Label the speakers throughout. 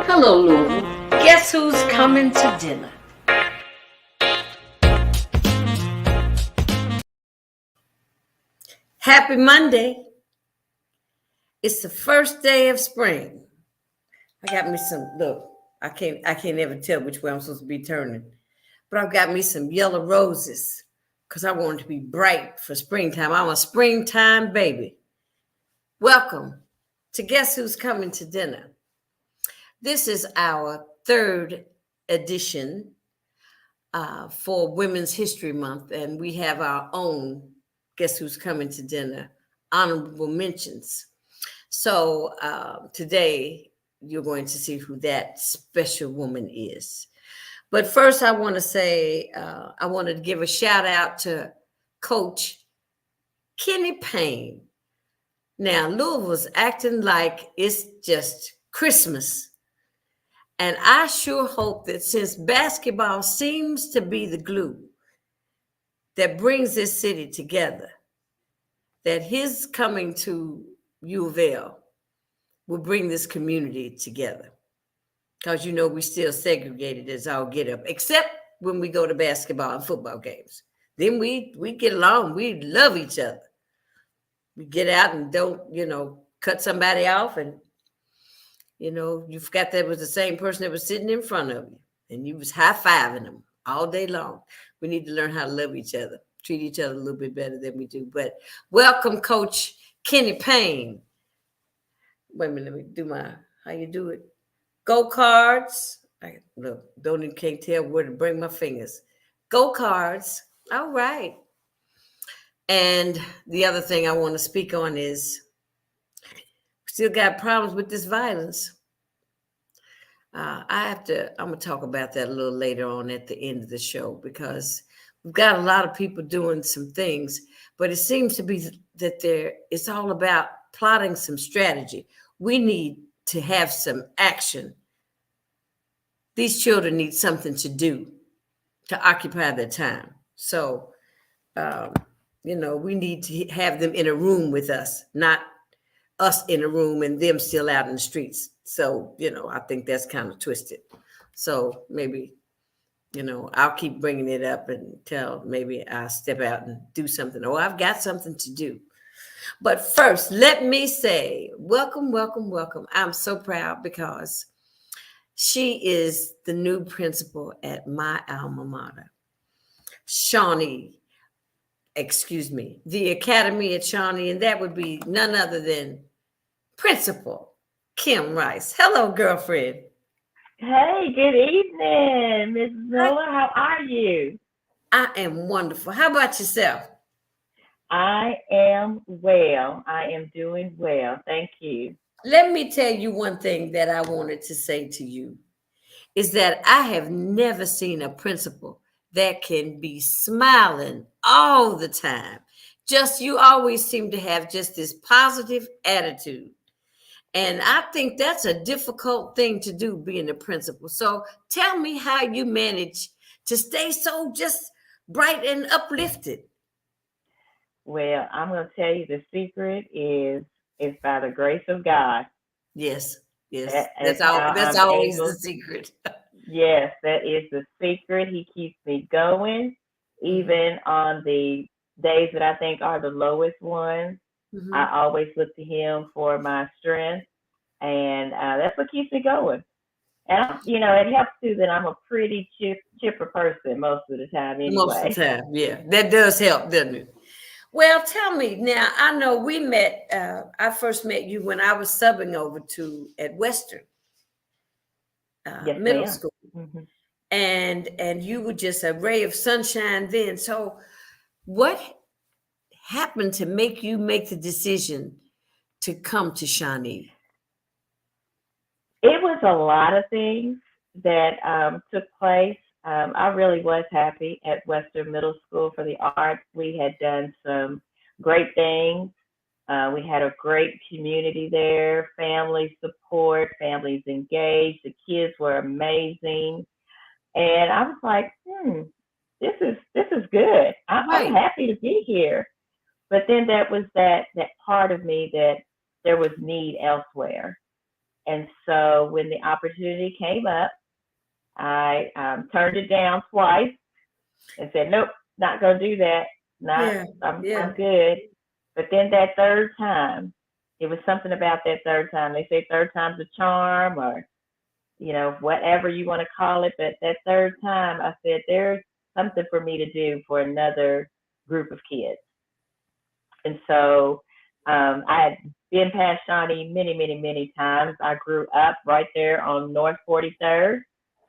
Speaker 1: Hello, Louisville. Guess who's coming to dinner? Happy Monday. It's the first day of spring. I got me some, look, I can't ever tell which way I'm supposed to be turning. But I've got me some yellow roses because I want it to be bright for springtime. I'm a springtime baby. Welcome to Guess Who's Coming to Dinner. This is our third edition for Women's History Month, and we have our own Guess Who's Coming to Dinner honorable mentions. So today you're going to see who that special woman is. But first, I want to say I wanted to give a shout out to Coach Kenny Payne. Now, Louisville's acting like it's just Christmas. And I sure hope that since basketball seems to be the glue that brings this city together, that his coming to U of L will bring this community together. Because, you know, we still segregated as all get up, except when we go to basketball and football games. Then we get along. We love each other. We get out and don't, cut somebody off and, you forgot that was the same person that was sitting in front of you and you was high-fiving them all day long. We need to learn how to love each other, treat each other a little bit better than we do. But welcome, Coach Kenny Payne. Wait a minute, let me do how you do it? Go Cards. Look, can't tell where to bring my fingers. Go Cards. All right. And the other thing I want to speak on is still got problems with this violence. I'm going to talk about that a little later on at the end of the show because we've got a lot of people doing some things, but it seems to be that it's all about plotting some strategy. We need to have some action. These children need something to do to occupy their time. So, we need to have them in a room with us, not us in a room and them still out in the streets. So, I think that's kind of twisted. So maybe, I'll keep bringing it up until maybe I'll step out and do something. Or I've got something to do. But first, let me say, welcome, welcome, welcome. I'm so proud because she is the new principal at my alma mater, the Academy at Shawnee, and that would be none other than Principal Kym Rice. Hello, girlfriend.
Speaker 2: Hey, good evening, Ms. Miller. How are you?
Speaker 1: I am wonderful. How about yourself?
Speaker 2: I am well. I am doing well. Thank you.
Speaker 1: Let me tell you one thing that I wanted to say to you is that I have never seen a principal that can be smiling all the time. Just you always seem to have just this positive attitude. And I think that's a difficult thing to do, being a principal. So tell me how you manage to stay so just bright and uplifted.
Speaker 2: Well, I'm going to tell you the secret is by the grace of God.
Speaker 1: Yes. That's always the secret.
Speaker 2: Yes, that is the secret. He keeps me going, even on the days that I think are the lowest ones. Mm-hmm. I always look to him for my strength, and that's what keeps me going. And, it helps too that I'm a pretty chipper person most of the time anyway.
Speaker 1: Most of the time, yeah. That does help, doesn't it? Well, tell me now, I know we met, I first met you when I was subbing over at Western
Speaker 2: yes,
Speaker 1: Middle School.
Speaker 2: Mm-hmm.
Speaker 1: And you were just a ray of sunshine then. So what happened to make you make the decision to come to Shawnee?
Speaker 2: It was a lot of things that took place. I really was happy at Western Middle School for the arts. We had done some great things. We had a great community there, family support, families engaged. The kids were amazing. And I was like, this is good. I'm happy to be here. But then that was that part of me that there was need elsewhere. And so when the opportunity came up, I turned it down twice and said, nope, not going to do that. Not,
Speaker 1: Yeah.
Speaker 2: I'm
Speaker 1: Yeah.
Speaker 2: good. But then that third time, it was something about that third time. They say third time's a charm, or, whatever you want to call it. But that third time, I said, there's something for me to do for another group of kids. And so I had been past Shawnee many, many, many times. I grew up right there on North 43rd,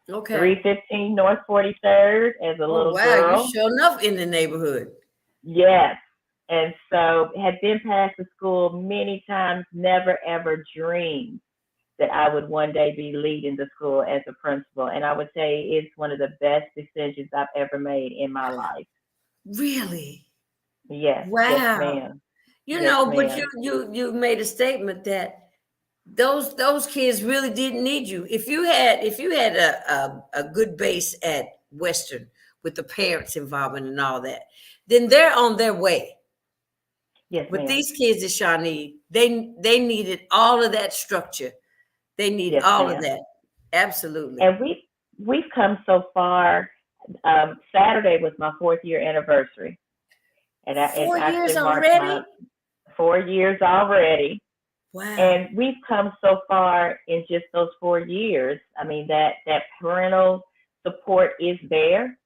Speaker 1: Okay.
Speaker 2: 315 North 43rd as a
Speaker 1: Oh
Speaker 2: little
Speaker 1: wow, you
Speaker 2: girl.
Speaker 1: sure enough in the neighborhood.
Speaker 2: Yes. And so had been past the school many times, never ever dreamed that I would one day be leading the school as a principal. And I would say it's one of the best decisions I've ever made in my life.
Speaker 1: Really?
Speaker 2: Yes, yes,
Speaker 1: Wow.
Speaker 2: ma'am. Yes,
Speaker 1: But you
Speaker 2: ma'am.
Speaker 1: you made a statement that those kids really didn't need you. If you had a good base at Western with the parents involvement and all that, then they're on their way.
Speaker 2: Yes,
Speaker 1: But
Speaker 2: ma'am.
Speaker 1: these kids at Shawnee, they needed all of that structure. They need
Speaker 2: Yes,
Speaker 1: all of
Speaker 2: ma'am.
Speaker 1: that. Absolutely.
Speaker 2: And we've come so far. Saturday was my 4th year anniversary, and it
Speaker 1: 4 years
Speaker 2: actually marks my
Speaker 1: already?
Speaker 2: 4 years already.
Speaker 1: Wow.
Speaker 2: And we've come so far in just those 4 years. I mean, that parental support is there,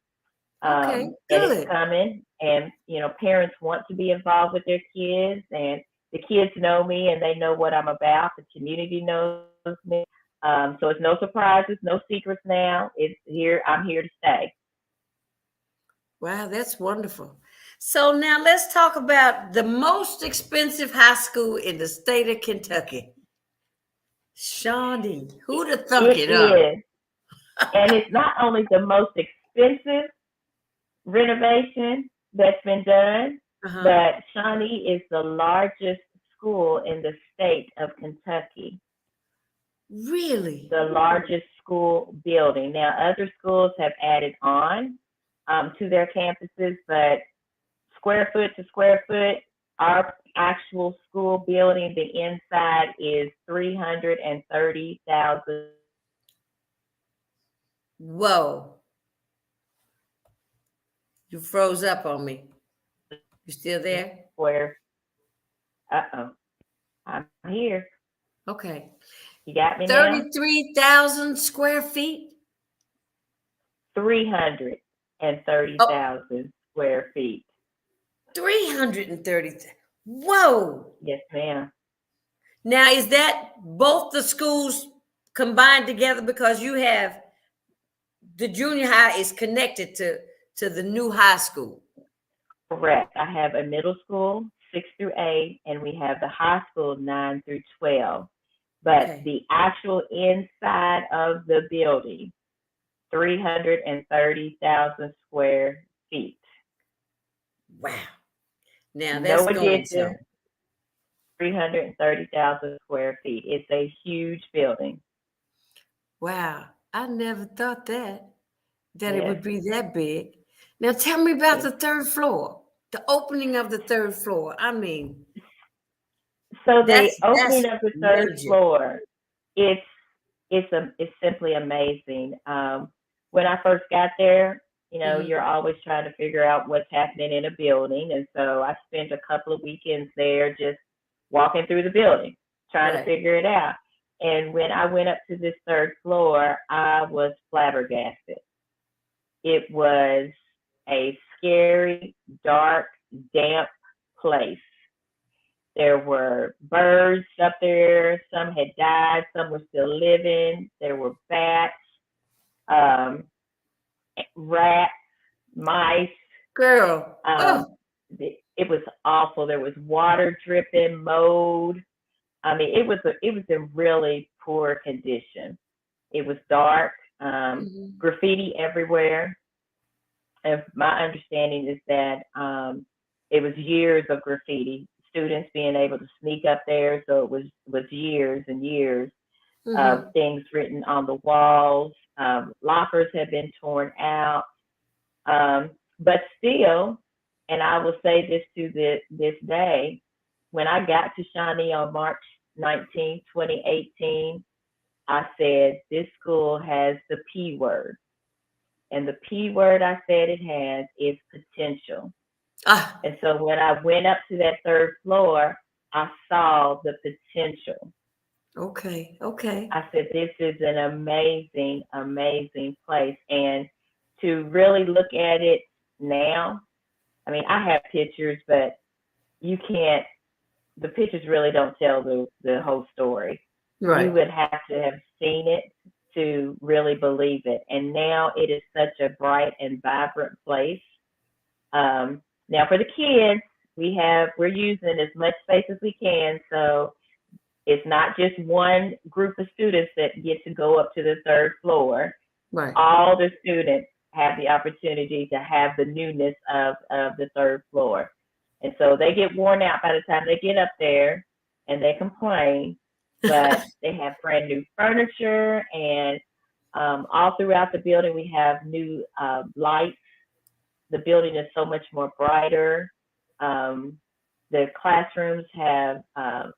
Speaker 1: Okay,
Speaker 2: and it's
Speaker 1: good.
Speaker 2: coming. And parents want to be involved with their kids, and the kids know me, and they know what I'm about. The community knows me. So it's no surprises, no secrets now. It's here. I'm here to stay.
Speaker 1: Wow, that's wonderful. So now let's talk about the most expensive high school in the state of Kentucky. Shawnee. Who'd have thunk
Speaker 2: It
Speaker 1: it up?
Speaker 2: is, and it's not only the most expensive renovation that's been done,
Speaker 1: Uh-huh.
Speaker 2: but Shawnee is the largest school in the state of Kentucky,
Speaker 1: Really?
Speaker 2: the largest school building. Now, other schools have added on to their campuses, but square foot to square foot, our actual school building, the inside is 330,000
Speaker 1: Whoa. You froze up on me. You still there?
Speaker 2: square. Uh-oh, I'm here.
Speaker 1: Okay.
Speaker 2: You got me now?
Speaker 1: 33,000 square feet?
Speaker 2: 330,000
Speaker 1: Oh,
Speaker 2: square feet.
Speaker 1: 330. Whoa.
Speaker 2: Yes, ma'am.
Speaker 1: Now, is that both the schools combined together? Because you have the junior high is connected to the new high school.
Speaker 2: Correct. I have a middle school, 6 through 8, and we have the high school, 9 through 12. But
Speaker 1: Okay.
Speaker 2: the actual inside of the building, 330,000 square feet.
Speaker 1: Wow. Now
Speaker 2: No
Speaker 1: that's going
Speaker 2: addition,
Speaker 1: some.
Speaker 2: 330,000 square feet. It's a huge building.
Speaker 1: Wow. I never thought that it
Speaker 2: Yes.
Speaker 1: would be that big. Now tell me about
Speaker 2: Yes.
Speaker 1: the third floor. The opening of the third floor. I mean,
Speaker 2: So the
Speaker 1: that's
Speaker 2: opening of the third
Speaker 1: major.
Speaker 2: floor, it's it's simply amazing. When I first got there,
Speaker 1: Hmm.
Speaker 2: you're always trying to figure out what's happening in a building, and so I spent a couple of weekends there just walking through the building, trying to
Speaker 1: Right.
Speaker 2: figure it out. And when I went up to this third floor, I was flabbergasted. It was a scary, dark, damp place. There were birds up there. Some had died. Some were still living. There were bats, um, rats, mice.
Speaker 1: Girl.
Speaker 2: Um,
Speaker 1: Oh,
Speaker 2: it was awful. There was water dripping, mold. I mean, it was in really poor condition. It was dark,
Speaker 1: mhm.
Speaker 2: graffiti everywhere. And my understanding is that it was years of graffiti, students being able to sneak up there. So it was years and years of
Speaker 1: Mhm.
Speaker 2: things written on the walls. Lockers have been torn out, but still, and I will say this to this day, when I got to Shawnee on March 19, 2018, I said, this school has the P word. And the P word I said it has is potential.
Speaker 1: Ah,
Speaker 2: And so when I went up to that third floor, I saw the potential.
Speaker 1: okay, okay.
Speaker 2: I said, this is an amazing, amazing place. And to really look at it now, I mean, I have pictures, but you can't, the pictures really don't tell the whole story. You
Speaker 1: Right.
Speaker 2: would have to have seen it to really believe it. And now it is such a bright and vibrant place. Now for the kids, we're using as much space as we can. So it's not just one group of students that get to go up to the third floor.
Speaker 1: Right.
Speaker 2: All the students have the opportunity to have the newness of the third floor. And so they get worn out by the time they get up there and they complain, but they have brand new furniture and all throughout the building we have new lights. The building is so much more brighter. Um, the classrooms have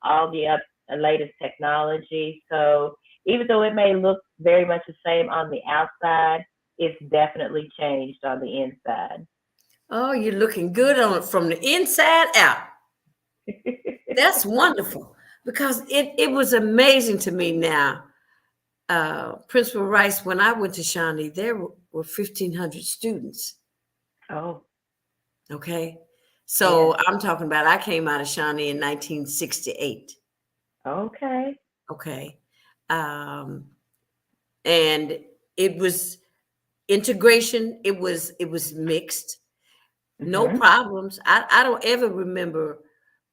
Speaker 2: all the latest technology. So even though it may look very much the same on the outside, it's definitely changed on the inside.
Speaker 1: Oh, you're looking good on it from the inside out. That's wonderful because it was amazing to me now. Principal Rice, when I went to Shawnee, there were 1,500 students.
Speaker 2: Oh,
Speaker 1: Okay.
Speaker 2: yes.
Speaker 1: So I'm talking about I came out of Shawnee in 1968.
Speaker 2: Okay.
Speaker 1: Okay. Um, and it was integration, it was mixed. No
Speaker 2: Mhm.
Speaker 1: problems. I don't ever remember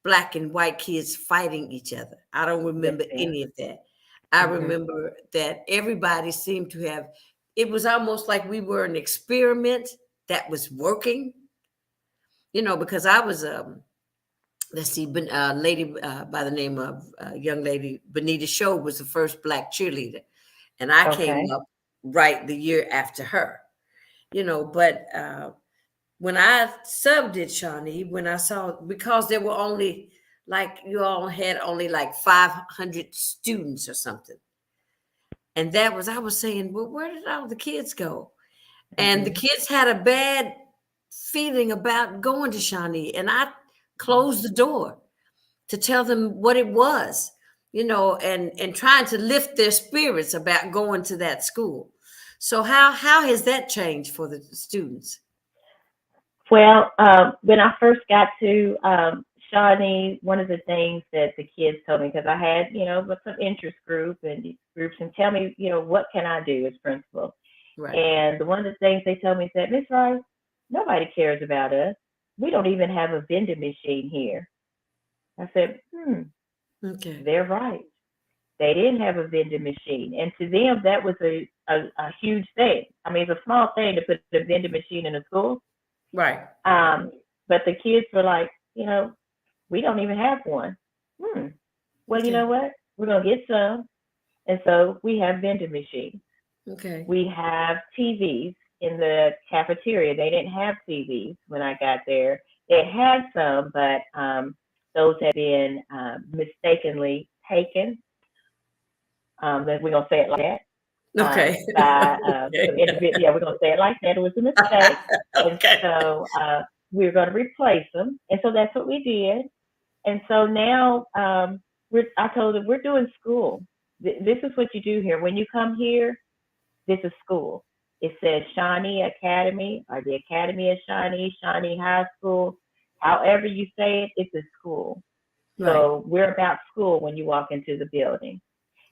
Speaker 1: black and white kids fighting each other. I don't
Speaker 2: Yes,
Speaker 1: remember
Speaker 2: ma'am.
Speaker 1: any of that. I
Speaker 2: Mhm.
Speaker 1: remember that everybody seemed to have, it was almost like we were an experiment that was working, because I was, let's see, lady by the name of young lady Benita Show was the first black cheerleader. And I came
Speaker 2: Okay.
Speaker 1: up right the year after her, but when I subbed at Shawnee, when I saw, because there were only, like, you all had only like 500 students or something. And I was saying, well, where did all the kids go? And the
Speaker 2: Mhm.
Speaker 1: kids had a bad feeling about going to Shawnee. And I
Speaker 2: Mhm.
Speaker 1: closed the door to tell them what it was, and trying to lift their spirits about going to that school. So how has that changed for the students?
Speaker 2: Well, when I first got to Shawnee, one of the things that the kids told me, because I had, some interest groups, and tell me, what can I do as principal?
Speaker 1: Right.
Speaker 2: And one of the things they told me is that, Miss Rice, nobody cares about us. We don't even have a vending machine here. I said,
Speaker 1: Okay.
Speaker 2: they're right. They didn't have a vending machine. And to them, that was a huge thing. I mean, it's a small thing to put a vending machine in a school.
Speaker 1: Right.
Speaker 2: Um, but the kids were like, we don't even have one. Hmm. Well, you
Speaker 1: Okay.
Speaker 2: know what? We're going to get some. And so we have vending machines.
Speaker 1: Okay.
Speaker 2: We have TVs in the cafeteria. They didn't have TVs when I got there. They had some, but those had been mistakenly taken. We're going to say it like that.
Speaker 1: Okay.
Speaker 2: By some
Speaker 1: Okay.
Speaker 2: individual. Yeah, we're going to say it like that. It was a mistake. And
Speaker 1: Okay.
Speaker 2: so we're going to replace them. And so that's what we did. And so now I told them we're doing school. This is what you do here. When you come here, this is school. It says Shawnee Academy or the Academy of Shawnee, Shawnee High School. However you say it, it's a school.
Speaker 1: Right.
Speaker 2: So we're about school when you walk into the building.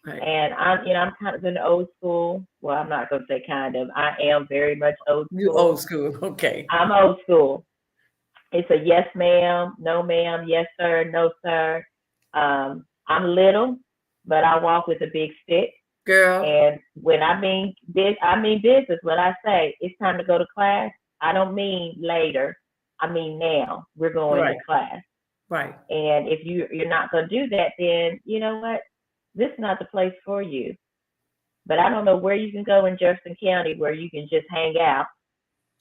Speaker 1: Right.
Speaker 2: And I'm kind of an old school. Well, I'm not going to say kind of. I am very much old
Speaker 1: You
Speaker 2: school.
Speaker 1: old school. Okay.
Speaker 2: I'm old school. It's a yes, ma'am, no, ma'am, yes, sir, no, sir. I'm little, but I walk with a big stick.
Speaker 1: Girl.
Speaker 2: And when I mean business. When I say it's time to go to class, I don't mean later. I mean now. We're going to
Speaker 1: Right.
Speaker 2: class.
Speaker 1: Right.
Speaker 2: And if you're not going to do that, then you know what? This is not the place for you. But I don't know where you can go in Jefferson County where you can just hang out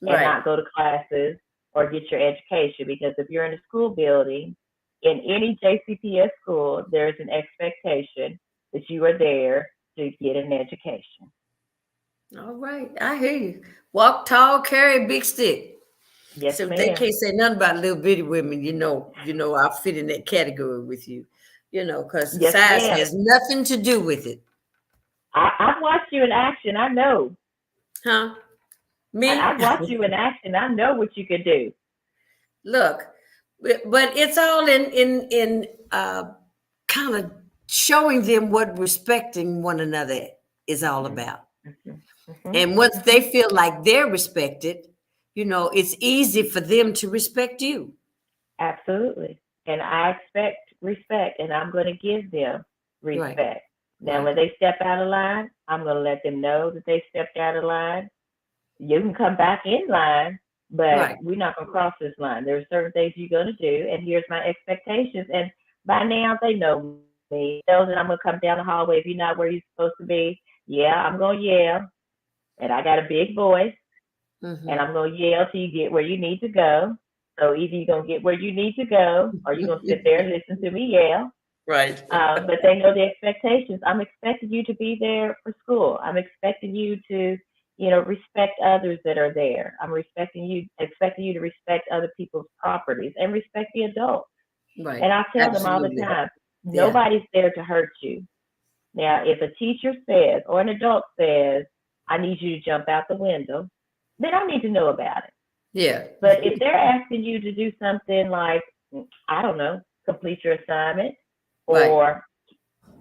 Speaker 2: and
Speaker 1: Right.
Speaker 2: not go to classes or get your education. Because if you're in a school building, in any JCPS school, there's an expectation that you are there to get an education.
Speaker 1: All right, I hear you. Walk tall, carry a big stick.
Speaker 2: Yes,
Speaker 1: So they
Speaker 2: ma'am.
Speaker 1: can't say nothing about little bitty women. I'll fit in that category with you. Because
Speaker 2: Yes,
Speaker 1: size
Speaker 2: ma'am.
Speaker 1: has nothing to do with it,
Speaker 2: I've watched you in action. I know.
Speaker 1: huh? Me,
Speaker 2: I've watched you in action. I know what you could do.
Speaker 1: look, but it's all in kind of showing them what respecting one another is all
Speaker 2: Mm-hmm.
Speaker 1: about.
Speaker 2: Mm-hmm.
Speaker 1: And once
Speaker 2: Mm-hmm.
Speaker 1: they feel like they're respected, it's easy for them to respect you.
Speaker 2: Absolutely. And I expect respect, and I'm going to give them
Speaker 1: Right,
Speaker 2: respect. Now,
Speaker 1: right,
Speaker 2: when they step out of line, I'm going to let them know that they stepped out of line. You can come back in line, but
Speaker 1: right,
Speaker 2: we're not going to cross this line. There are certain things you're going to do, and here's my expectations. And by now, they know me. They know that I'm going to come down the hallway. If you're not where you're supposed to be, yeah, I'm going to yell. And I got a big voice, and
Speaker 1: hmm
Speaker 2: I'm going to yell till you get where you need to go. So either you're going to get where you need to go, or you're going to sit there and listen to me yell.
Speaker 1: right,
Speaker 2: But they know the expectations. I'm expecting you to be there for school. I'm expecting you to, respect others that are there. I'm expecting you to respect other people's properties and respect the adults.
Speaker 1: right.
Speaker 2: And I tell them all the
Speaker 1: Absolutely.
Speaker 2: time,
Speaker 1: Yeah,
Speaker 2: nobody's there to hurt you. Now, if a teacher says or an adult says, I need you to jump out the window, they don't need to know about it.
Speaker 1: yeah.
Speaker 2: But if they're asking you to do something like, I don't know, complete your assignment
Speaker 1: Right.
Speaker 2: or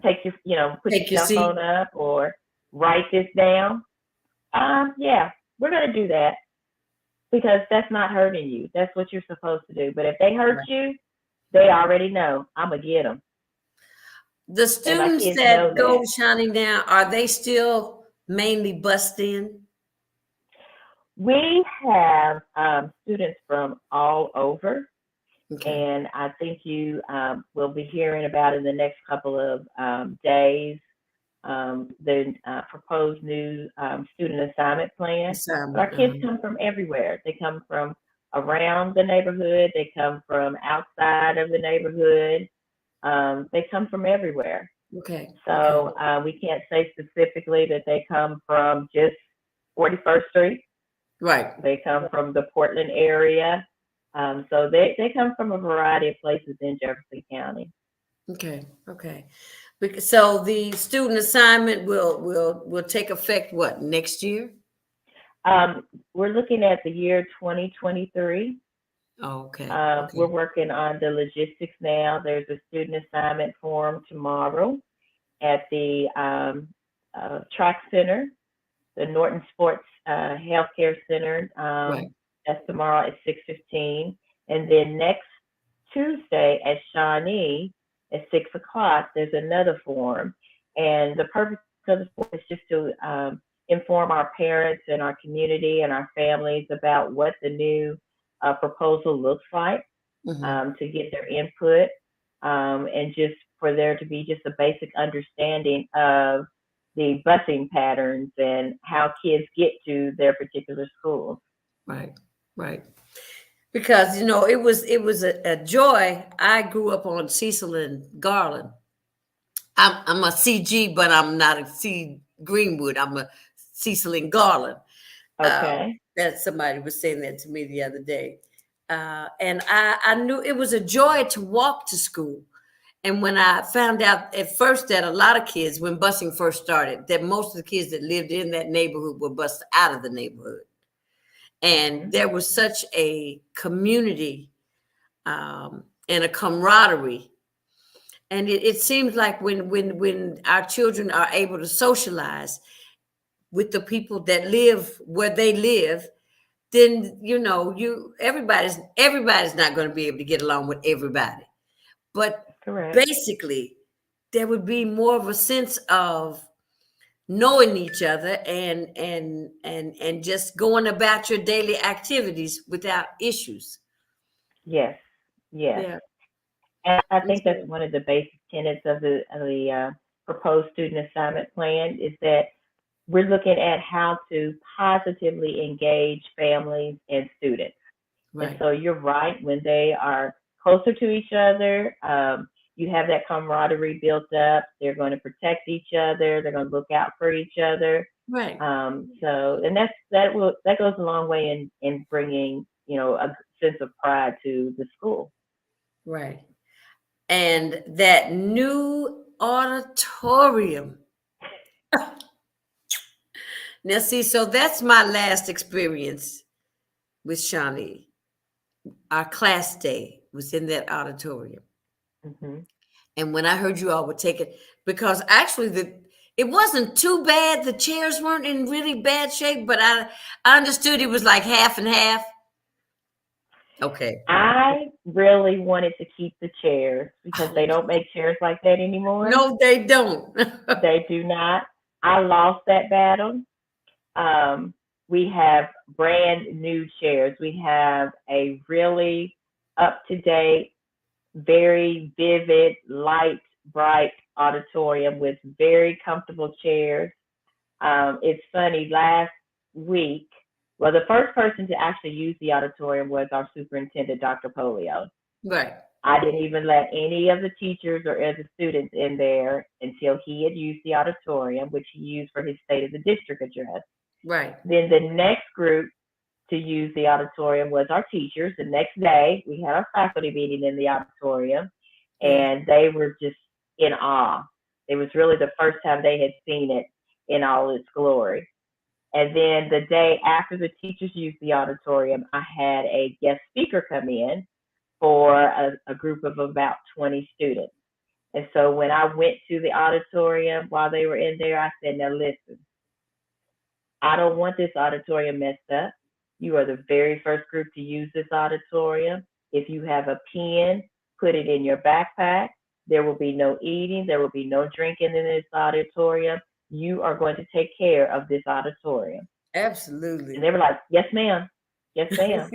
Speaker 2: take your, put your
Speaker 1: Take your
Speaker 2: cell
Speaker 1: seat.
Speaker 2: phone up or write this down, yeah, we're going to do that because that's not hurting you. That's what you're supposed to do. But if they hurt
Speaker 1: Right.
Speaker 2: you, they already know I'm going to get them.
Speaker 1: The
Speaker 2: And my
Speaker 1: students
Speaker 2: kids know
Speaker 1: that go
Speaker 2: that.
Speaker 1: to Shawnee now, are they still mainly bussed in?
Speaker 2: We have students from all over.
Speaker 1: Okay.
Speaker 2: And I think you will be hearing about in the next couple of days the proposed new student assignment plan. But our
Speaker 1: Assignment.
Speaker 2: kids come from everywhere. They come from around the neighborhood. They come from outside of the neighborhood. They come from everywhere.
Speaker 1: Okay. Okay.
Speaker 2: So we can't say specifically that they come from just 41st Street.
Speaker 1: Right.
Speaker 2: They come from the Portland area. So they come from a variety of places in Jefferson County.
Speaker 1: Okay. Okay. So the student assignment will take effect what, next year?
Speaker 2: We're looking at the year 2023.
Speaker 1: Oh, okay.
Speaker 2: We're
Speaker 1: Okay.
Speaker 2: working on the logistics now. There's a student assignment forum tomorrow at the track center, the Norton Sports Healthcare Center.
Speaker 1: Right.
Speaker 2: That's tomorrow at 6:15, and then next Tuesday at Shawnee at 6 o'clock. There's another forum, and the purpose of the forum is just to inform our parents and our community and our families about what the new proposal looks like,
Speaker 1: Hmm.
Speaker 2: to get their input, and just for there to be just a basic understanding of the busing patterns and how kids get to their particular schools.
Speaker 1: Right. Right. Because it was a joy. I grew up on Cecil and Garland. I'm a CG, but I'm not a C Greenwood. I'm a Cecil and Garland.
Speaker 2: Okay.
Speaker 1: That somebody was saying that to me the other day. And I knew it was a joy to walk to school. And when I found out at first that a lot of kids, when busing first started, that most of the kids that lived in that neighborhood were bused out of the neighborhood. And
Speaker 2: Hmm.
Speaker 1: there was such a community and a camaraderie. And it seems like when our children are able to socialize with the people that live where they live, then everybody's not going to be able to get along with everybody. But
Speaker 2: Correct.
Speaker 1: basically, there would be more of a sense of knowing each other and just going about your daily activities without issues.
Speaker 2: Yes. Yes.
Speaker 1: Yeah.
Speaker 2: And I
Speaker 1: And
Speaker 2: think that's
Speaker 1: so,
Speaker 2: one of the basic tenets of the proposed student assignment plan is that we're looking at how to positively engage families and students. And
Speaker 1: right.
Speaker 2: so you're right, when they are closer to each other, you have that camaraderie built up. They're going to protect each other. They're going to look out for each other.
Speaker 1: Right.
Speaker 2: So, and that goes a long way in bringing, a sense of pride to the school.
Speaker 1: Right. And that new auditorium. Now, see, so that's my last experience with Shawnee. Our class day was in that auditorium.
Speaker 2: Hmm.
Speaker 1: And when I heard you all would take it, because actually it wasn't too bad. The chairs weren't in really bad shape, but I understood it was like half and half. Okay.
Speaker 2: I really wanted to keep the chairs because they don't make chairs like that anymore.
Speaker 1: No, they don't.
Speaker 2: They do not. I lost that battle. Um, we have brand new chairs. We have a really up to date, very vivid, light, bright auditorium with very comfortable chairs. It's funny, last week, well, the first person to actually use the auditorium was our superintendent, Dr. Polio.
Speaker 1: Right.
Speaker 2: I didn't even let any of the teachers or other students in there until he had used the auditorium, which he used for his State of the District address.
Speaker 1: Right.
Speaker 2: Then the next group to use the auditorium was our teachers. The next day, we had our faculty meeting in the auditorium,
Speaker 1: Yeah.
Speaker 2: and they were just in awe. It was really the first time they had seen it in all its glory. And then the day after the teachers used the auditorium, I had a guest speaker come in for a group of about 20 students. And so when I went to the auditorium while they were in there, I said, now listen, I don't want this auditorium messed up. You are the very first group to use this auditorium. If you have a pen, put it in your backpack. There will be no eating. There will be no drinking in this auditorium. You are going to take care of this auditorium.
Speaker 1: Absolutely.
Speaker 2: And they were like, yes, ma'am. Yes, ma'am.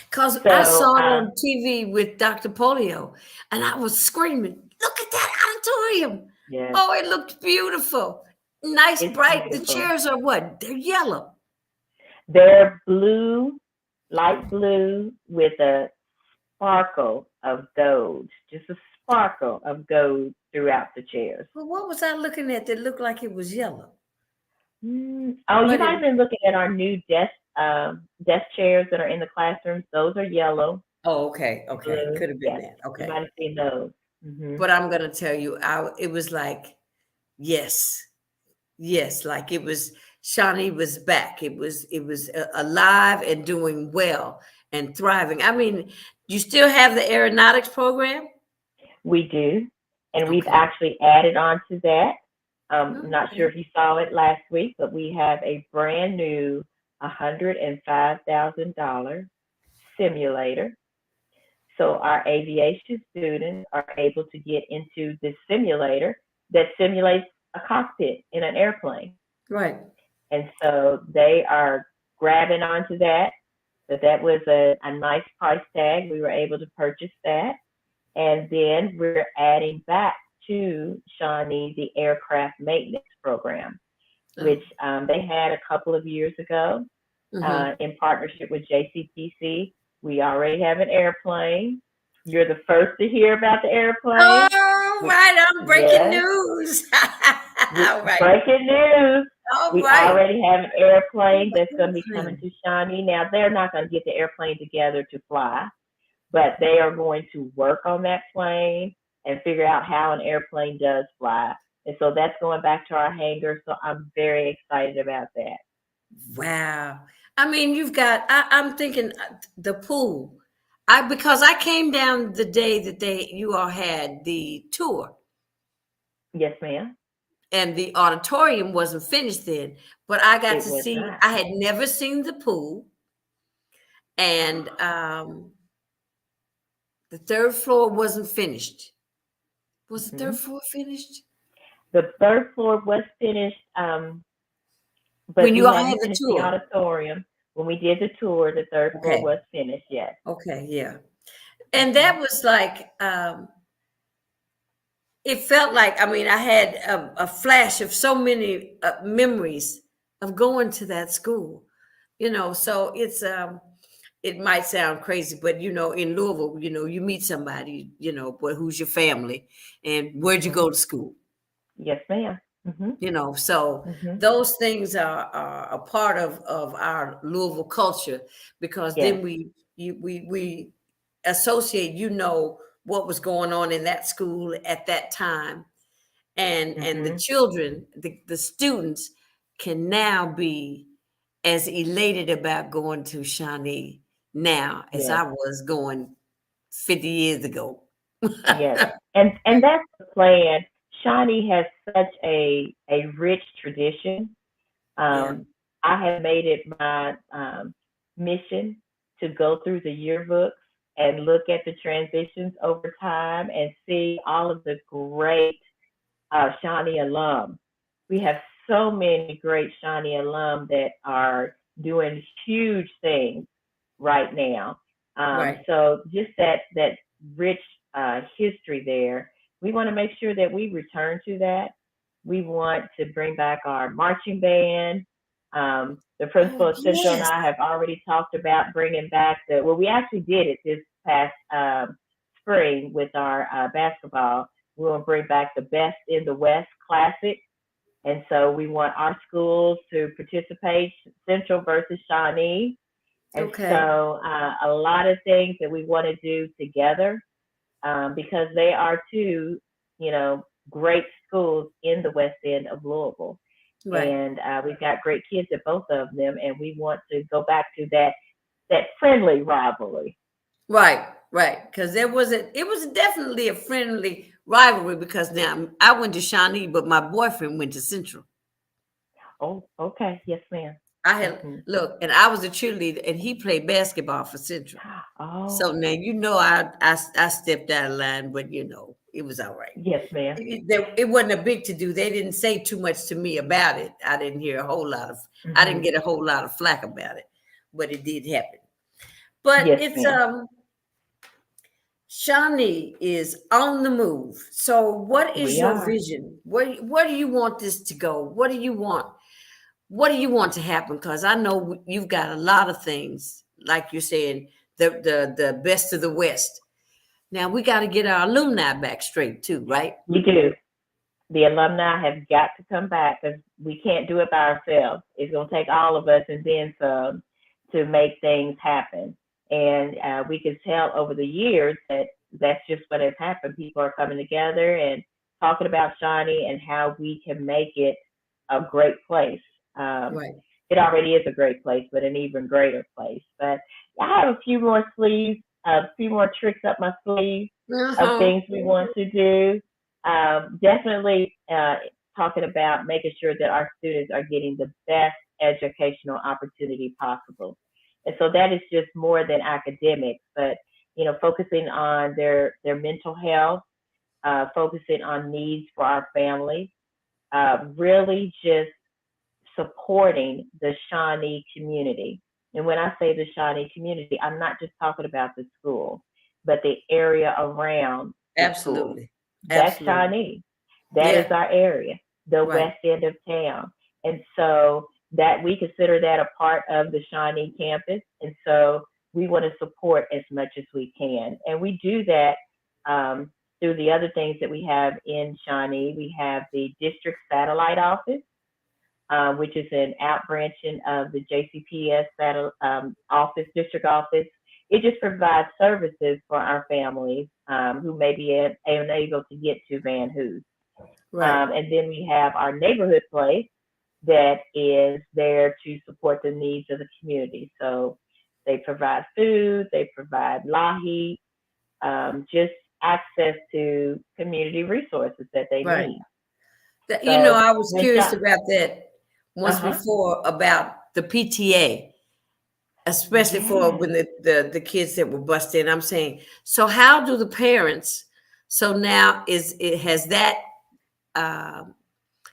Speaker 1: Because
Speaker 2: So,
Speaker 1: I saw it on TV with Dr. Polio, and I was screaming, look at that auditorium.
Speaker 2: yes,
Speaker 1: Oh, it looked beautiful. Nice,
Speaker 2: it's
Speaker 1: bright. The
Speaker 2: beautiful.
Speaker 1: chairs are what? They're yellow.
Speaker 2: They're blue, light blue, with a sparkle of gold, just a sparkle of gold throughout the chairs.
Speaker 1: Well, what was I looking at that looked like it was yellow?
Speaker 2: Oh, you
Speaker 1: But
Speaker 2: might
Speaker 1: it,
Speaker 2: have been looking at our new desk chairs that are in the classrooms. Those are yellow,
Speaker 1: oh, okay. Okay.
Speaker 2: blue.
Speaker 1: Could have been
Speaker 2: Yes,
Speaker 1: that.
Speaker 2: you
Speaker 1: Okay.
Speaker 2: might have seen those. Hmm.
Speaker 1: But I'm going to tell you, it was like, yes, yes, like it was, Shawnee was back. It was alive and doing well and thriving. I mean, you still have the aeronautics program?
Speaker 2: We do, and we've
Speaker 1: Okay.
Speaker 2: actually added on to that.
Speaker 1: Oh,
Speaker 2: Not sure
Speaker 1: okay.
Speaker 2: if you saw it last week, but we have a brand new $105,000 simulator. So our aviation students are able to get into this simulator that simulates a cockpit in an airplane.
Speaker 1: Right.
Speaker 2: And so they are grabbing onto that. But that was a nice price tag. We were able to purchase that. And then we're adding back to Shawnee the aircraft maintenance program,
Speaker 1: Oh.
Speaker 2: which they had a couple of years ago
Speaker 1: Mm-hmm.
Speaker 2: in partnership with JCTC. We already have an airplane. You're the first to hear about the airplane.
Speaker 1: All right. I'm breaking
Speaker 2: Yes,
Speaker 1: news. All right.
Speaker 2: breaking news.
Speaker 1: All
Speaker 2: We
Speaker 1: right.
Speaker 2: already have an airplane that's going to be coming
Speaker 1: Airplane.
Speaker 2: to Shawnee. Now, they're not going to get the airplane together to fly, but they are going to work on that plane and figure out how an airplane does fly. And so that's going back to our hangar. So I'm very excited about that.
Speaker 1: Wow. I mean, I'm thinking the pool. Because I came down the day that you all had the tour,
Speaker 2: Yes, ma'am.
Speaker 1: and the auditorium wasn't finished then, but I got
Speaker 2: It
Speaker 1: to
Speaker 2: was
Speaker 1: see,
Speaker 2: not.
Speaker 1: I had never seen the pool, and the third floor wasn't finished. Was the third
Speaker 2: Hmm.
Speaker 1: floor finished?
Speaker 2: The third floor was finished,
Speaker 1: When
Speaker 2: but
Speaker 1: you
Speaker 2: we
Speaker 1: all
Speaker 2: hadn't
Speaker 1: had the
Speaker 2: finished the
Speaker 1: tour.
Speaker 2: auditorium. When we did the tour, the third floor
Speaker 1: Okay.
Speaker 2: was finished, yes.
Speaker 1: Okay. Yeah. And
Speaker 2: Hmm.
Speaker 1: that was like, it felt like, I mean, I had a flash of so many memories of going to that school, so it might sound crazy, but in Louisville, you meet somebody, but who's your family and where'd you
Speaker 2: Hmm.
Speaker 1: go to school?
Speaker 2: Yes, ma'am. Hmm.
Speaker 1: So
Speaker 2: Hmm.
Speaker 1: those things are a part of our Louisville culture, because
Speaker 2: Yes.
Speaker 1: then we associate, what was going on in that school at that time, and the
Speaker 2: Hmm.
Speaker 1: children, the students can now be as elated about going to Shawnee now as
Speaker 2: Yes.
Speaker 1: I was going 50 years ago.
Speaker 2: Yes. And that's the plan. Shawnee has such a rich tradition.
Speaker 1: Yeah.
Speaker 2: Um, I have made it my mission to go through the yearbooks and look at the transitions over time and see all of the great Shawnee alum. We have so many great Shawnee alum that are doing huge things right now.
Speaker 1: Right.
Speaker 2: So just that rich history there, we want to make sure that we return to that. We want to bring back our marching band. The
Speaker 1: Oh,
Speaker 2: principal of Central and
Speaker 1: yes.
Speaker 2: I have already talked about bringing back well, we actually did it this past spring with our basketball. We will bring back the Best in the West Classic. And so we want our schools to participate, Central versus Shawnee. And
Speaker 1: Okay.
Speaker 2: so a lot of things that we want to do together because they are two, great schools in the West End of Louisville.
Speaker 1: Right.
Speaker 2: And we've got great kids at both of them, and we want to go back to that friendly rivalry.
Speaker 1: Right. Right. Because it was definitely a friendly rivalry, because now I went to Shawnee, but my boyfriend went to Central.
Speaker 2: Oh, okay, yes, ma'am.
Speaker 1: I had
Speaker 2: Hmm.
Speaker 1: look, and I was a cheerleader, and he played basketball for Central. So
Speaker 2: Oh,
Speaker 1: now I stepped out of line, but it was all right.
Speaker 2: yes, ma'am.
Speaker 1: It wasn't a big to do. They didn't say too much to me about it. I didn't
Speaker 2: Hmm.
Speaker 1: get a whole lot of flack about it, but it did happen. But
Speaker 2: Yes,
Speaker 1: it's
Speaker 2: ma'am.
Speaker 1: Shawnee is on the move. So what is
Speaker 2: We
Speaker 1: your
Speaker 2: are.
Speaker 1: vision? Where do you want this to go? What do you want? What do you want to happen? Because I know you've got a lot of things, like you're saying, the best of the West. Now we got to get our alumni back straight too, right?
Speaker 2: We do. The alumni have got to come back because we can't do it by ourselves. It's going to take all of us and then some to make things happen. And we can tell over the years that that's just what has happened. People are coming together and talking about Shawnee and how we can make it a great place. Um,
Speaker 1: Right.
Speaker 2: it already is a great place, but an even greater place. But I have a few more sleeves, a few more tricks up my sleeve of
Speaker 1: Uh-huh.
Speaker 2: things we want to do. Definitely talking about making sure that our students are getting the best educational opportunity possible. And so that is just more than academics, but focusing on their mental health, focusing on needs for our families, really just supporting the Shawnee community. And when I say the Shawnee community, I'm not just talking about the school, but the area around the school.
Speaker 1: Absolutely.
Speaker 2: That's
Speaker 1: Absolutely.
Speaker 2: Shawnee. That is
Speaker 1: Yeah.
Speaker 2: our area, the
Speaker 1: Right.
Speaker 2: west end of town. And so that we consider that a part of the Shawnee campus. And so we want to support as much as we can. And we do that through the other things that we have in Shawnee. We have the district satellite office, which is an outbranching of the JCPS office, district office. It just provides services for our families who may be unable to get to Van Hoos.
Speaker 1: Right.
Speaker 2: And then we have our neighborhood place that is there to support the needs of the community. So they provide food, they provide lahi, just access to community resources that they
Speaker 1: Right.
Speaker 2: need.
Speaker 1: You know,
Speaker 2: So
Speaker 1: I was
Speaker 2: when
Speaker 1: curious
Speaker 2: shop,
Speaker 1: about that
Speaker 2: uh
Speaker 1: once
Speaker 2: huh,
Speaker 1: before, about the PTA, especially for
Speaker 2: yes.
Speaker 1: when the kids that were busted in. I'm saying, so how do the parents? So now um,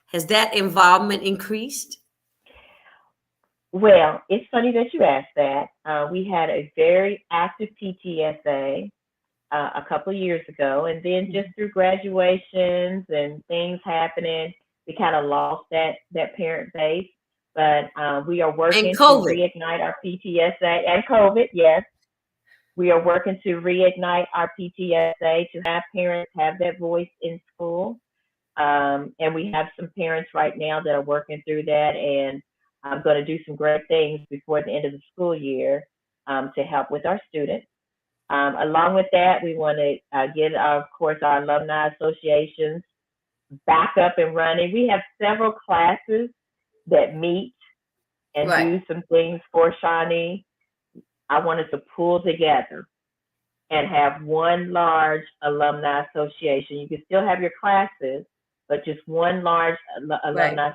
Speaker 1: has that involvement increased?
Speaker 2: Well, it's funny that you asked that. We had a very active PTSA a couple of years ago, and then just
Speaker 1: Mhm.
Speaker 2: through graduations and things happening, we kind of lost that parent base. But we are
Speaker 1: And
Speaker 2: working to
Speaker 1: COVID.
Speaker 2: reignite our PTSA and COVID. Yes, we are working to reignite our PTSA to have parents have that voice in school. And we have some parents right now that are working through that, and I'm going to do some great things before the end of the school year to help with our students. Along with that, we want to get, of course, our alumni associations back up and running. We have several classes that meet and
Speaker 1: Right.
Speaker 2: do some things for Shawnee. I wanted to pull together and have one large alumni association. You can still have your classes, but just one large
Speaker 1: Right.
Speaker 2: alumni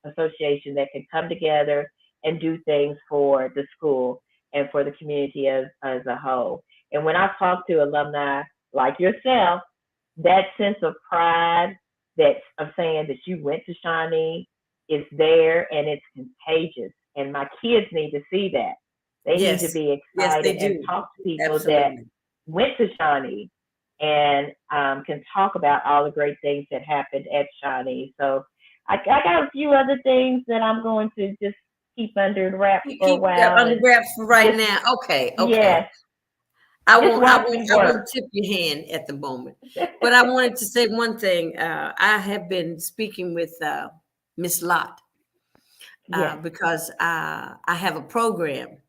Speaker 2: association that can come together and do things for the school and for the community as a whole. And when I talk to alumni like yourself, that sense of pride that of saying that you went to Shawnee is there and it's contagious. And my kids need to see that. They need to
Speaker 1: Yes.
Speaker 2: be
Speaker 1: Yes, they
Speaker 2: excited and
Speaker 1: do.
Speaker 2: talk to people that
Speaker 1: Absolutely.
Speaker 2: went to Shawnee and can talk about all the great things that happened at Shawnee. So I got a few other things that I'm going to just keep under the wraps for a
Speaker 1: Keep that
Speaker 2: while
Speaker 1: under
Speaker 2: and
Speaker 1: wraps for right
Speaker 2: just,
Speaker 1: now. Okay. Okay.
Speaker 2: yes, just watch me
Speaker 1: I
Speaker 2: work.
Speaker 1: won't tip your hand at the moment. But I wanted to say one thing. I have been speaking with Miss Lott
Speaker 2: Yes.
Speaker 1: because I have a program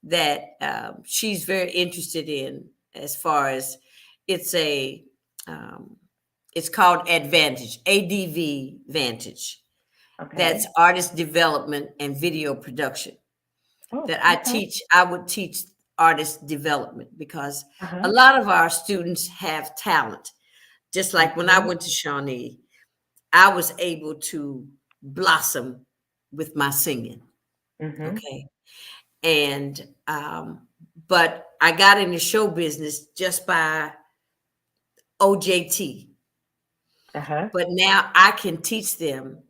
Speaker 1: that she's very interested in as far as it's a um, it's called Advantage, ADV Vantage. That's
Speaker 2: Okay.
Speaker 1: artist development and video production.
Speaker 2: Oh,
Speaker 1: That
Speaker 2: okay.
Speaker 1: I would teach artist development because a
Speaker 2: Uh-huh.
Speaker 1: lot of our students have talent. Just like when I
Speaker 2: Mm-hmm.
Speaker 1: went to Shawnee, I was able to blossom with my singing.
Speaker 2: Mm-hmm.
Speaker 1: Okay. And but I got into show business just by OJT.
Speaker 2: Uh-huh.
Speaker 1: But now I can teach them,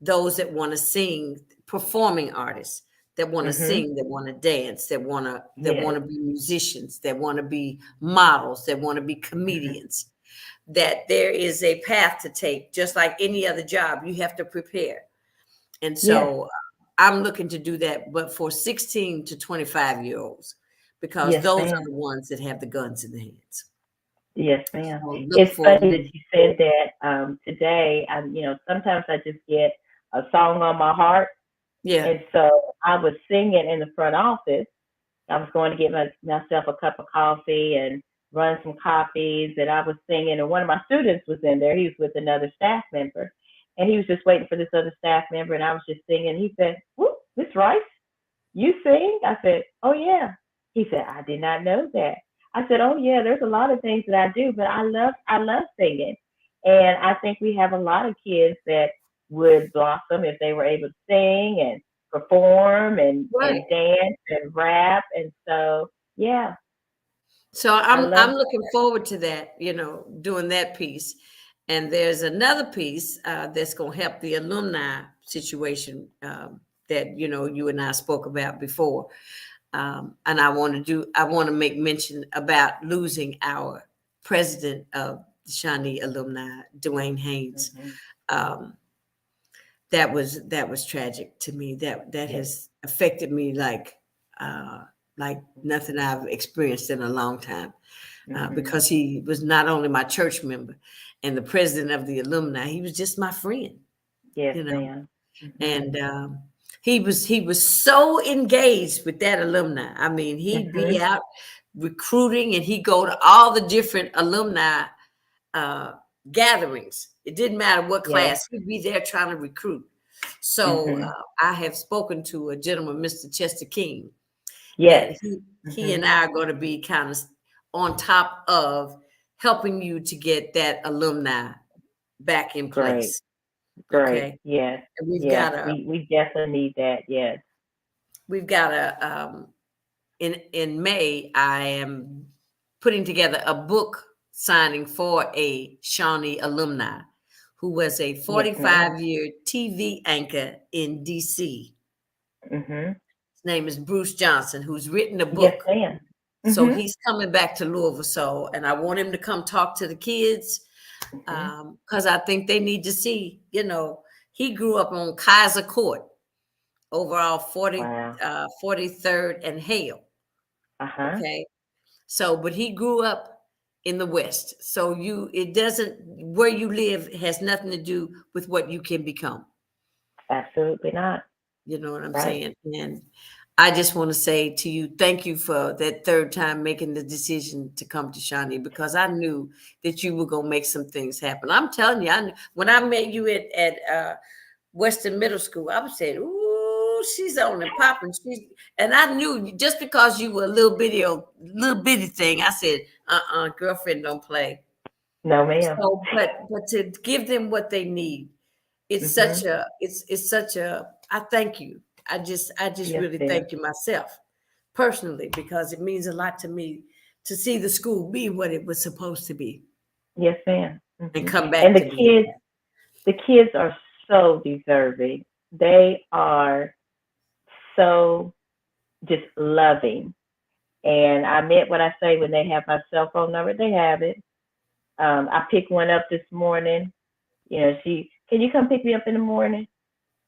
Speaker 1: those that want to sing, performing artists that want to
Speaker 2: Mm-hmm.
Speaker 1: sing, that want to dance, that want
Speaker 2: Yes.
Speaker 1: to be musicians, that want to be models, that want to be
Speaker 2: Mm-hmm.
Speaker 1: comedians. That there is a path to take, just like any other job. You have to prepare, and
Speaker 2: Yes.
Speaker 1: so I'm looking to do that, but for 16 to 25-year-olds, because
Speaker 2: Yes,
Speaker 1: those are
Speaker 2: ma'am.
Speaker 1: the ones that have the guns in their hands.
Speaker 2: Yes, ma'am.
Speaker 1: So look
Speaker 2: It's
Speaker 1: for
Speaker 2: funny that
Speaker 1: me.
Speaker 2: you said that today. Sometimes I just get a song on my heart.
Speaker 1: Yeah.
Speaker 2: And so I was singing in the front office. I was going to get myself a cup of coffee and run some copies. And I was singing, and one of my students was in there. He was with another staff member. And he was just waiting for this other staff member. And I was just singing. He said, "Whoop, Miss Rice, you sing?" I said, "Oh, yeah." He said, "I did not know that." I said, "Oh, yeah, there's a lot of things that I do, but I love singing." And I think we have a lot of kids that would blossom if they were able to sing and perform
Speaker 1: Right.
Speaker 2: and dance and rap. And so, yeah,
Speaker 1: So
Speaker 2: I
Speaker 1: I'm
Speaker 2: love
Speaker 1: looking forward to that, doing that piece. And there's another piece that's going to help the alumni situation that you and I spoke about before. And I want to make mention about losing our president of the Shawnee alumni, Dwayne
Speaker 2: that.
Speaker 1: Haynes.
Speaker 2: Hmm.
Speaker 1: Um, that was tragic to me. That
Speaker 2: Yes.
Speaker 1: has affected me like nothing I've experienced in a long time.
Speaker 2: Hmm.
Speaker 1: Because he was not only my church member and the president of the alumni, he was just my friend,
Speaker 2: Yes,
Speaker 1: you know.
Speaker 2: ma'am. Hmm.
Speaker 1: And he was so engaged with that alumni. I mean, he'd be
Speaker 2: Hmm.
Speaker 1: out recruiting, and he'd go to all the different alumni uh, gatherings. It didn't matter what
Speaker 2: Yes.
Speaker 1: class; he'd be there trying to recruit. So
Speaker 2: Hmm.
Speaker 1: I have spoken to a gentleman, Mr. Chester King,
Speaker 2: Yes.
Speaker 1: that he
Speaker 2: Hmm.
Speaker 1: and I are going to be kind of on top of helping you to get that alumni back in
Speaker 2: Great.
Speaker 1: place.
Speaker 2: Great.
Speaker 1: Okay,
Speaker 2: Yes.
Speaker 1: and
Speaker 2: Yes. We definitely need that. Yes.
Speaker 1: we've got a in May I am putting together a book signing for a Shawnee alumni who was a
Speaker 2: Yes, ma'am.
Speaker 1: 45-year TV anchor in DC.
Speaker 2: Hmm.
Speaker 1: His name is Bruce Johnson, who's written a
Speaker 2: Yes,
Speaker 1: book.
Speaker 2: ma'am.
Speaker 1: So
Speaker 2: Hmm.
Speaker 1: he's coming back to Louisville. So, and I want him to come talk to the kids
Speaker 2: Hmm.
Speaker 1: because I think they need to see, he grew up on Kaiser Court. overall
Speaker 2: Wow.
Speaker 1: 43rd and Hale.
Speaker 2: Uh-huh.
Speaker 1: Okay. So, but he grew up in the West. So it doesn't, where you live has nothing to do with what you can become.
Speaker 2: Absolutely not.
Speaker 1: You know what I'm
Speaker 2: Right.
Speaker 1: saying? And I just want to say to you, thank you for that third time making the decision to come to Shawnee, because I knew that you were gonna make some things happen. I'm telling you, when I met you at Western Middle School, I was saying, "Ooh, she's on and popping." And I knew just because you were a little bitty thing, I said, girlfriend, don't play.
Speaker 2: No, ma'am.
Speaker 1: So, but to give them what they need,
Speaker 2: Mm-hmm.
Speaker 1: it's such a. I thank you. I just
Speaker 2: Yes,
Speaker 1: really
Speaker 2: dear.
Speaker 1: thank you myself personally, because it means a lot to me to see the school be what it was supposed to be
Speaker 2: Yes, ma'am.
Speaker 1: and
Speaker 2: Hmm.
Speaker 1: come
Speaker 2: And
Speaker 1: back to be.
Speaker 2: the kids are so deserving. They are so just loving. And I meant what I say when they have my cell phone number. They have it. I picked one up this morning. You know, can you come pick me up in the morning?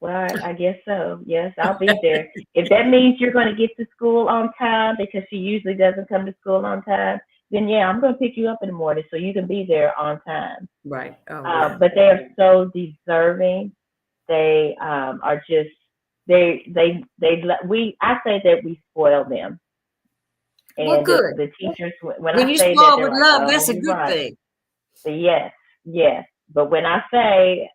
Speaker 2: Well, I guess so. Yes, I'll be there. If that means you're going to get to school on time, because she usually doesn't come to school on time, then yeah, I'm going to pick you up in the morning so you can be there on time.
Speaker 1: Right. Oh yeah.
Speaker 2: But they are so deserving. They are just we. I say that we spoil them,
Speaker 1: Well,
Speaker 2: and
Speaker 1: good.
Speaker 2: the teachers, when
Speaker 1: When
Speaker 2: I
Speaker 1: you
Speaker 2: say that,
Speaker 1: spoil
Speaker 2: they're
Speaker 1: with
Speaker 2: like,
Speaker 1: love,
Speaker 2: "Oh,
Speaker 1: that's a
Speaker 2: you're
Speaker 1: good
Speaker 2: right."
Speaker 1: thing.
Speaker 2: Yes, yes. But when I say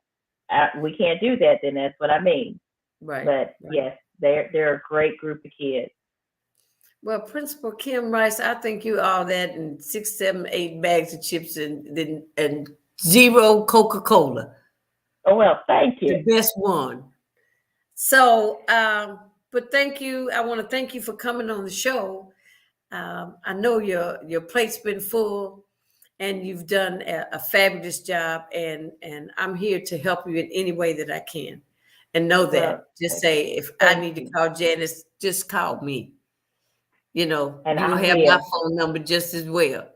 Speaker 2: we can't do that, then that's what I mean.
Speaker 1: Right.
Speaker 2: But
Speaker 1: Right.
Speaker 2: yes, they're a great group of kids.
Speaker 1: Well, Principal Kym Rice, I think you all that and 6, 7, 8 bags of chips and zero Coca-Cola,
Speaker 2: Oh well, thank
Speaker 1: the
Speaker 2: you.
Speaker 1: best one. So, but thank you. I want to thank you for coming on the show. I know your plate's been full, and you've done a fabulous job. And I'm here to help you in any way that I can. And know
Speaker 2: Well,
Speaker 1: that. Just say if I
Speaker 2: thank
Speaker 1: need to
Speaker 2: you,
Speaker 1: call Janice, just call me.
Speaker 2: and
Speaker 1: You
Speaker 2: I
Speaker 1: have my
Speaker 2: will.
Speaker 1: phone number just as well.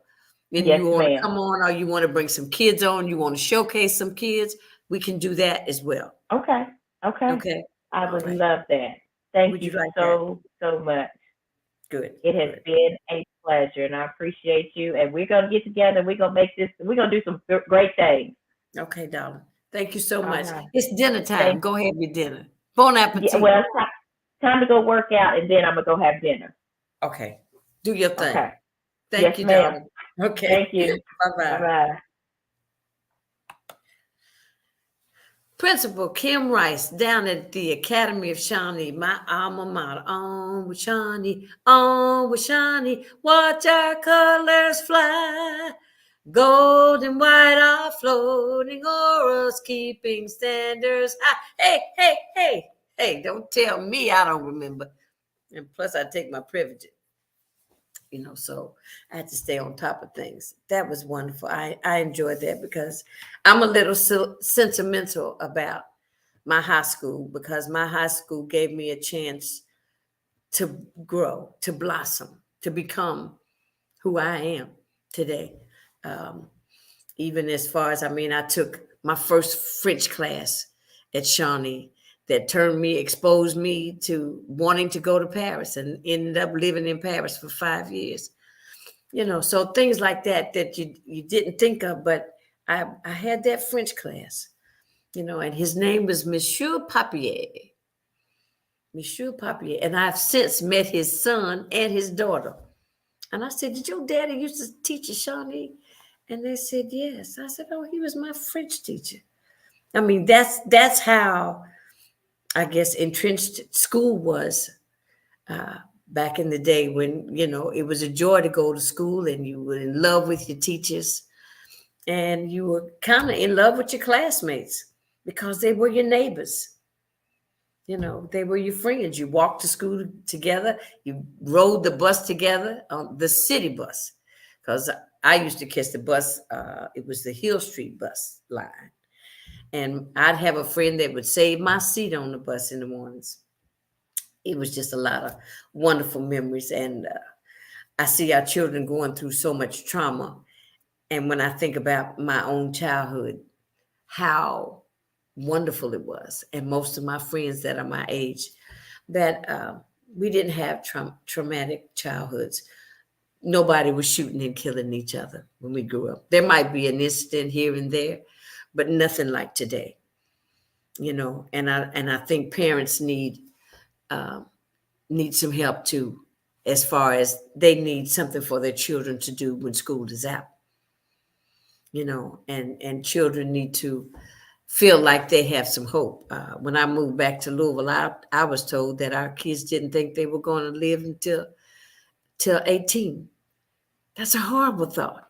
Speaker 1: And
Speaker 2: Yes,
Speaker 1: you want to
Speaker 2: ma'am.
Speaker 1: come on, or you want to bring some kids on, you want to showcase some kids, we can do that as well.
Speaker 2: Okay, okay.
Speaker 1: Okay.
Speaker 2: I
Speaker 1: All
Speaker 2: would
Speaker 1: right.
Speaker 2: love that. Thank
Speaker 1: Would you
Speaker 2: you
Speaker 1: like that?
Speaker 2: so much.
Speaker 1: Good.
Speaker 2: It has
Speaker 1: Good.
Speaker 2: been a pleasure, and I appreciate you. And we're gonna get together. We're gonna make this. We're gonna do some great things.
Speaker 1: Okay, darling. Thank you so
Speaker 2: All
Speaker 1: much.
Speaker 2: right.
Speaker 1: It's dinner time.
Speaker 2: Thank.
Speaker 1: Go have your dinner. Bon
Speaker 2: Yeah.
Speaker 1: appetit.
Speaker 2: Well, it's time to go work out, and then I'm gonna go have dinner.
Speaker 1: Okay. Do your thing.
Speaker 2: Okay.
Speaker 1: Thank
Speaker 2: Yes,
Speaker 1: you,
Speaker 2: ma'am.
Speaker 1: darling. Okay.
Speaker 2: Thank you.
Speaker 1: Bye
Speaker 2: Bye
Speaker 1: bye.
Speaker 2: bye.
Speaker 1: Principal Kym Rice down at the Academy of Shawnee, my alma mater. On with Shawnee, watch our colors fly. Gold and white are floating o'er us, keeping standards high. Hey, hey, hey, hey, don't tell me I don't remember. And plus, I take my privileges. So I had to stay on top of things. That was wonderful. I enjoyed that because I'm a little sentimental about my high school, because my high school gave me a chance to grow, to blossom, to become who I am today. Um, Even as far as, I took my first French class at Shawnee that exposed me to wanting to go to Paris, and ended up living in Paris for 5 years. So things like that you didn't think of, but I had that French class, and his name was Monsieur Papier. Monsieur Papier. And I've since met his son and his daughter. And I said, "Did your daddy used to teach at Shawnee?" And they said, "Yes." I said, "Oh, he was my French teacher." That's how, I guess, entrenched school was uh, back in the day, when it was a joy to go to school, and you were in love with your teachers, and you were kind of in love with your classmates because they were your neighbors. They were your friends. You walked to school together. You rode the bus together, the city bus, because I used to catch the bus. It was the Hill Street bus line, and I'd have a friend that would save my seat on the bus in the mornings. It was just a lot of wonderful memories, and I see our children going through so much trauma. And when I think about my own childhood, how wonderful it was, and most of my friends that are my age that we didn't have traumatic childhoods. Nobody was shooting and killing each other when we grew up. There might be an incident here and there, but nothing like today. And I think parents uh, need some help too, as far as they need something for their children to do when school is out. And children need to feel like they have some hope. When I moved back to Louisville, I was told that our kids didn't think they were going to live till 18. That's a horrible thought.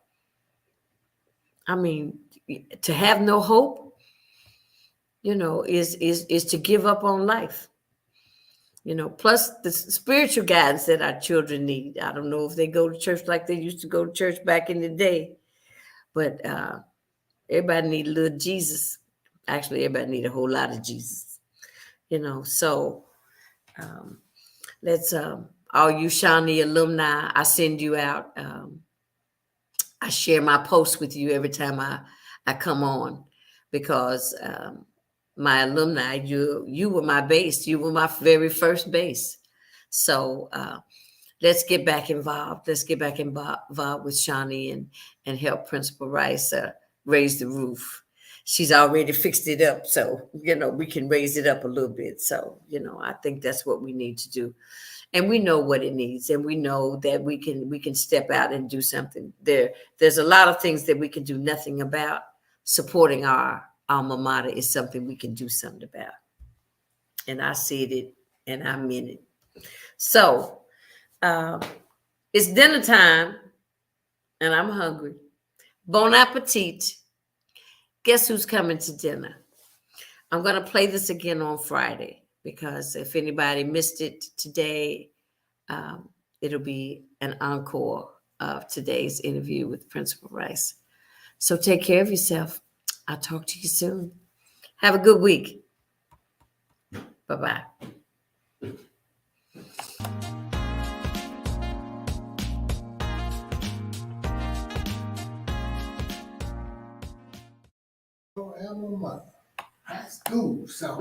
Speaker 1: I mean, to have no hope, is to give up on life. Plus the spiritual guidance that our children need. I don't know if they go to church like they used to go to church back in the day, but everybody need a little Jesus. Actually, everybody need a whole lot of Jesus. So let's all you Shawnee alumni, I send you out. I share my posts with you every time I come on, because my alumni, you were my base. You were my very first base. So let's get back involved. Let's get back involved with Shawnee and help Principal Rice raise the roof. She's already fixed it up, so we can raise it up a little bit. So I think that's what we need to do, and we know what it needs, and we know that we can step out and do something. There's a lot of things that we can do nothing about. Supporting our alma mater is something we can do something about, and I said it and I meant it. So it's dinner time, and I'm hungry. Bon appetit. Guess who's coming to dinner? I'm going to play this again on Friday, because if anybody missed it today, it'll be an encore of today's interview with Principal Rice. So take care of yourself. I'll talk to you soon. Have a good week. Bye-bye.
Speaker 3: Alma, that's cool. So